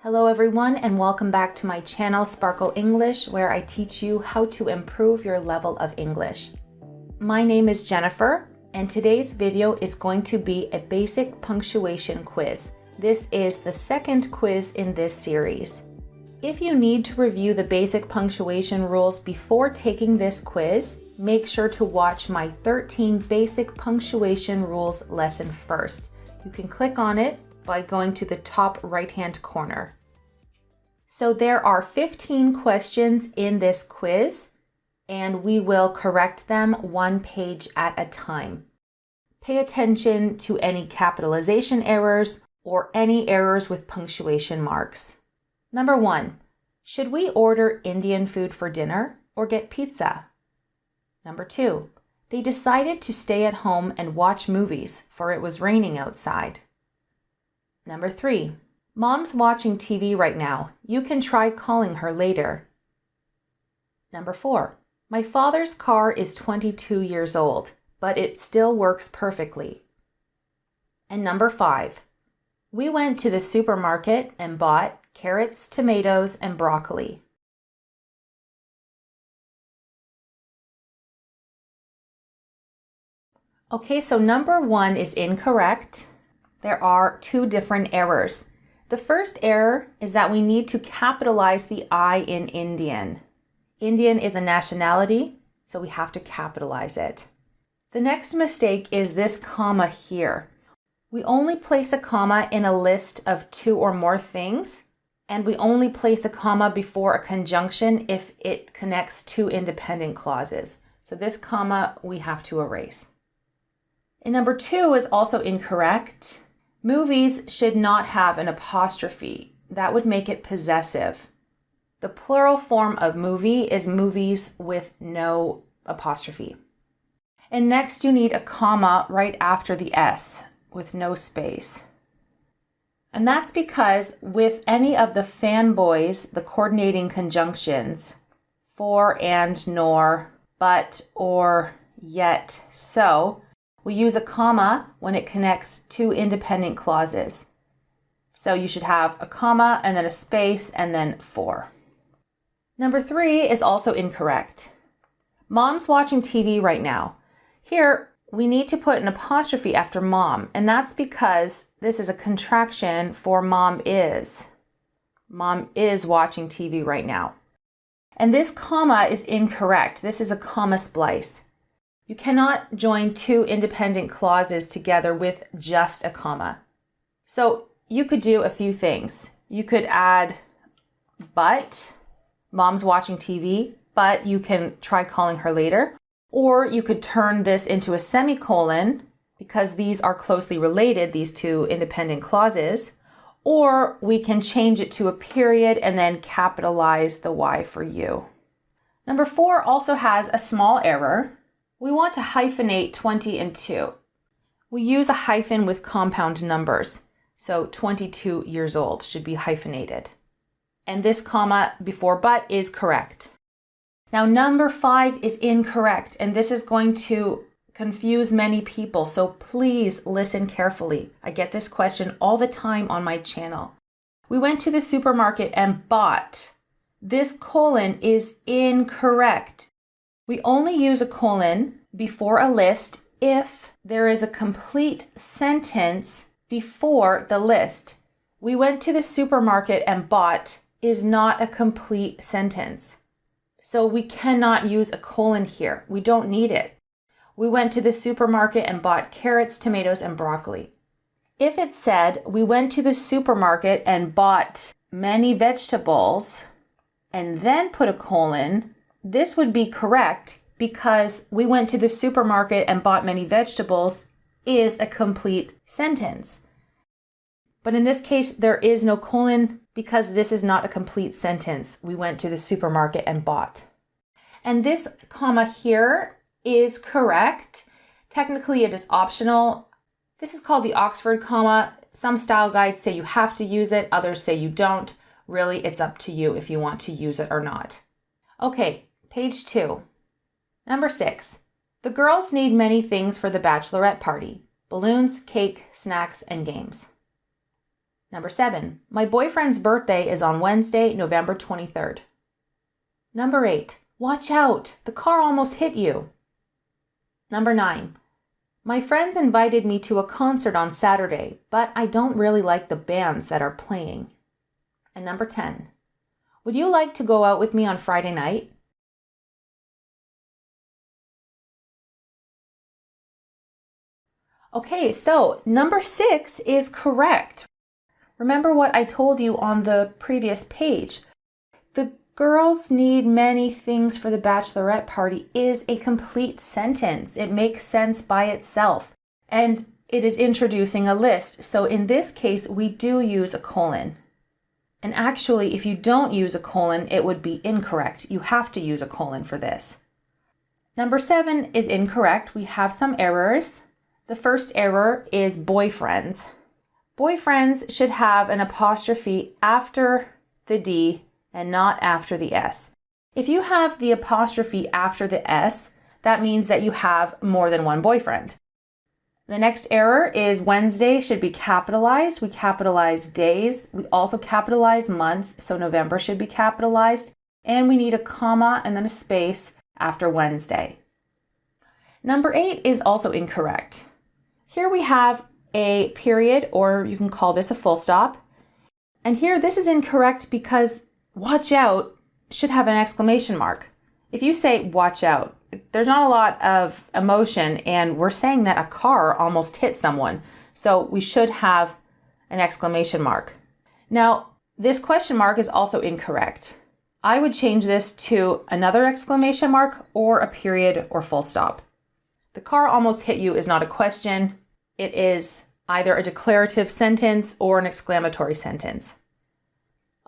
Hello everyone and welcome back to my channel Sparkle English, where I teach you how to improve your level of English. My name is Jennifer and today's video is going to be a basic punctuation quiz. This is the second quiz in this series. If you need to review the basic punctuation rules before taking this quiz, make sure to watch my 13 basic punctuation rules lesson first. You can click on it by going to the top right-hand corner. So there are 15 questions in this quiz, and we will correct them one page at a time. Pay attention to any capitalization errors or any errors with punctuation marks. Number 1, should we order Indian food for dinner or get pizza? Number 2, they decided to stay at home and watch movies, for it was raining outside. Number 3, Mom's watching TV right now. You can try calling her later. Number 4, my father's car is 22 years old, but it still works perfectly. And number 5, we went to the supermarket and bought carrots, tomatoes, and broccoli. Okay, so number 1 is incorrect. There are 2 different errors. The first error is that we need to capitalize the I in Indian. Indian is a nationality, so we have to capitalize it. The next mistake is this comma here. We only place a comma in a list of 2 or more things, and we only place a comma before a conjunction if it connects 2 independent clauses. So this comma we have to erase. And number 2 is also incorrect. Movies should not have an apostrophe. That would make it possessive. The plural form of movie is movies with no apostrophe. And next you need a comma right after the S with no space. And that's because with any of the fanboys, the coordinating conjunctions, for and nor, but, or, yet, so, we use a comma when it connects 2 independent clauses. So you should have a comma and then a space and then for. Number 3 is also incorrect. Mom's watching TV right now. Here, we need to put an apostrophe after mom, and that's because this is a contraction for mom is. Mom is watching TV right now. And this comma is incorrect. This is a comma splice. You cannot join 2 independent clauses together with just a comma. So you could do a few things. You could add but, mom's watching TV, but you can try calling her later. Or you could turn this into a semicolon because these are closely related, these 2 independent clauses. Or we can change it to a period and then capitalize the Y for you. Number 4 also has a small error. We want to hyphenate 20 and 2. We use a hyphen with compound numbers. So 22 years old should be hyphenated. And this comma before but is correct. Now number 5 is incorrect, and this is going to confuse many people, so please listen carefully. I get this question all the time on my channel. We went to the supermarket and bought. This colon is incorrect. We only use a colon before a list if there is a complete sentence before the list. We went to the supermarket and bought is not a complete sentence. So we cannot use a colon here. We don't need it. We went to the supermarket and bought carrots, tomatoes, and broccoli. If it said, we went to the supermarket and bought many vegetables, and then put a colon, this would be correct because we went to the supermarket and bought many vegetables is a complete sentence. But in this case, there is no colon because this is not a complete sentence. We went to the supermarket and bought. And this comma here is correct. Technically, it is optional. This is called the Oxford comma. Some style guides say you have to use it. Others say you don't. Really, it's up to you if you want to use it or not. Okay, page 2. Number 6. The girls need many things for the bachelorette party. Balloons, cake, snacks, and games. Number 7, my boyfriend's birthday is on Wednesday, November 23rd. Number 8, watch out, the car almost hit you. Number 9, my friends invited me to a concert on Saturday, but I don't really like the bands that are playing. And number 10, would you like to go out with me on Friday night? Okay, so number 6 is correct. Remember what I told you on the previous page. The girls need many things for the bachelorette party is a complete sentence. It makes sense by itself. And it is introducing a list. So in this case, we do use a colon. And actually, if you don't use a colon, it would be incorrect. You have to use a colon for this. Number 7 is incorrect. We have some errors. The first error is boyfriends. Boyfriends should have an apostrophe after the D and not after the S. If you have the apostrophe after the S, that means that you have more than one boyfriend. The next error is Wednesday should be capitalized. We capitalize days. We also capitalize months, so November should be capitalized. And we need a comma and then a space after Wednesday. Number 8 is also incorrect. Here we have a period, or you can call this a full stop. And here this is incorrect because watch out should have an exclamation mark. If you say watch out, there's not a lot of emotion and we're saying that a car almost hit someone. So we should have an exclamation mark. Now, this question mark is also incorrect. I would change this to another exclamation mark or a period or full stop. The car almost hit you is not a question. It is either a declarative sentence or an exclamatory sentence.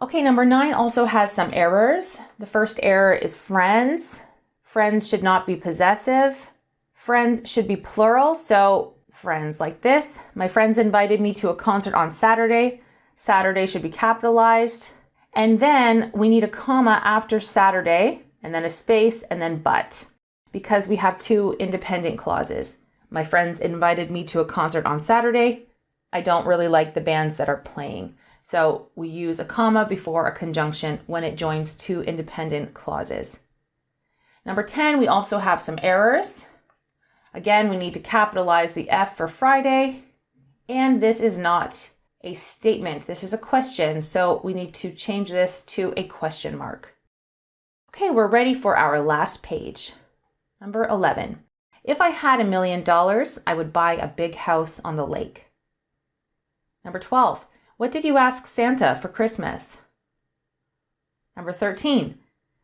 Okay, number 9 also has some errors. The first error is friends. Friends should not be possessive. Friends should be plural, so friends like this. My friends invited me to a concert on Saturday. Saturday should be capitalized. And then we need a comma after Saturday, and then a space, and then but, because we have 2 independent clauses. My friends invited me to a concert on Saturday. I don't really like the bands that are playing. So we use a comma before a conjunction when it joins 2 independent clauses. Number 10, we also have some errors. Again, we need to capitalize the F for Friday. And this is not a statement. This is a question. So we need to change this to a question mark. Okay, we're ready for our last page. Number 11. If I had $1 million, I would buy a big house on the lake. Number 12. What did you ask Santa for Christmas? Number 13.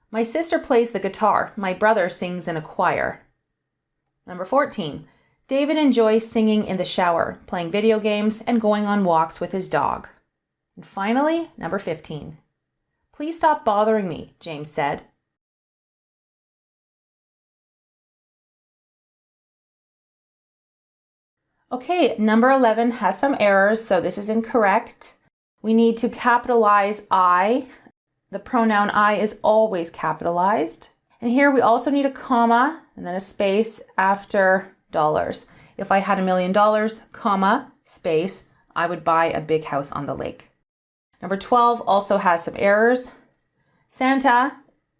My sister plays the guitar. My brother sings in a choir. Number 14. David enjoys singing in the shower, playing video games, and going on walks with his dog. And finally, number 15. Please stop bothering me, James said. Okay, number 11 has some errors, so this is incorrect. We need to capitalize I. The pronoun I is always capitalized. And here we also need a comma and then a space after dollars. If I had $1 million, comma, space, I would buy a big house on the lake. Number 12 also has some errors. Santa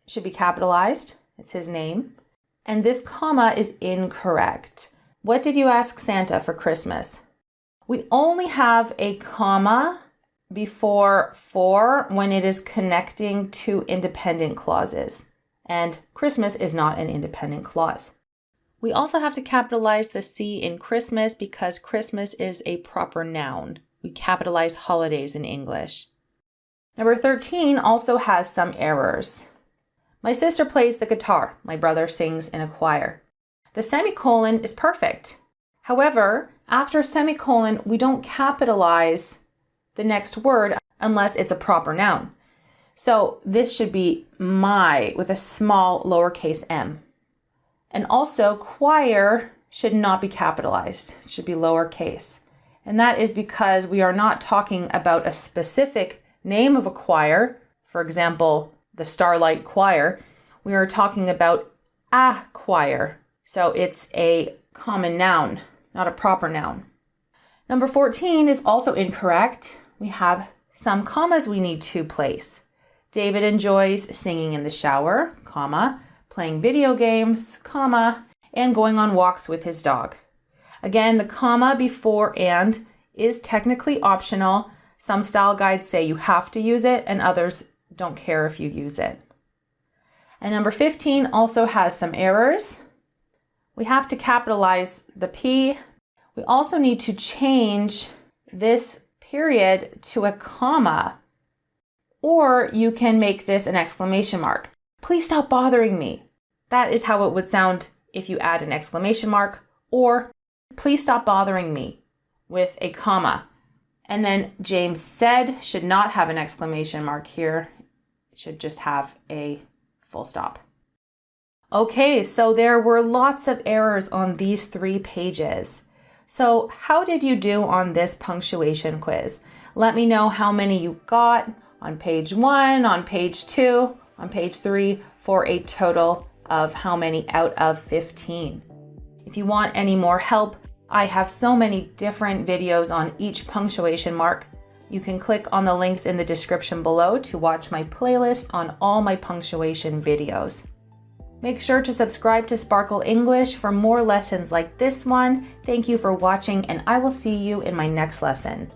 should be capitalized. It's his name. And this comma is incorrect. What did you ask Santa for Christmas? We only have a comma before for when it is connecting to independent clauses. And Christmas is not an independent clause. We also have to capitalize the C in Christmas because Christmas is a proper noun. We capitalize holidays in English. Number 13 also has some errors. My sister plays the guitar. My brother sings in a choir. The semicolon is perfect. However, after semicolon, we don't capitalize the next word unless it's a proper noun. So this should be my with a small lowercase m. And also choir should not be capitalized. It should be lowercase. And that is because we are not talking about a specific name of a choir. For example, the Starlight Choir. We are talking about a choir. So it's a common noun, not a proper noun. Number 14 is also incorrect. we have some commas we need to place. David enjoys singing in the shower, comma, playing video games, comma, and going on walks with his dog. Again, the comma before and is technically optional. Some style guides say you have to use it, and others don't care if you use it. And number 15 also has some errors. We have to capitalize the P. We also need to change this period to a comma, or you can make this an exclamation mark. Please stop bothering me. That is how it would sound if you add an exclamation mark, or please stop bothering me with a comma. And then James said should not have an exclamation mark here. It should just have a full stop. Okay, so there were lots of errors on these 3 pages. So how did you do on this punctuation quiz? Let me know how many you got on page 1, on page 2, on page 3, for a total of how many out of 15. If you want any more help, I have so many different videos on each punctuation mark. You can click on the links in the description below to watch my playlist on all my punctuation videos. Make sure to subscribe to Sparkle English for more lessons like this one. Thank you for watching, and I will see you in my next lesson.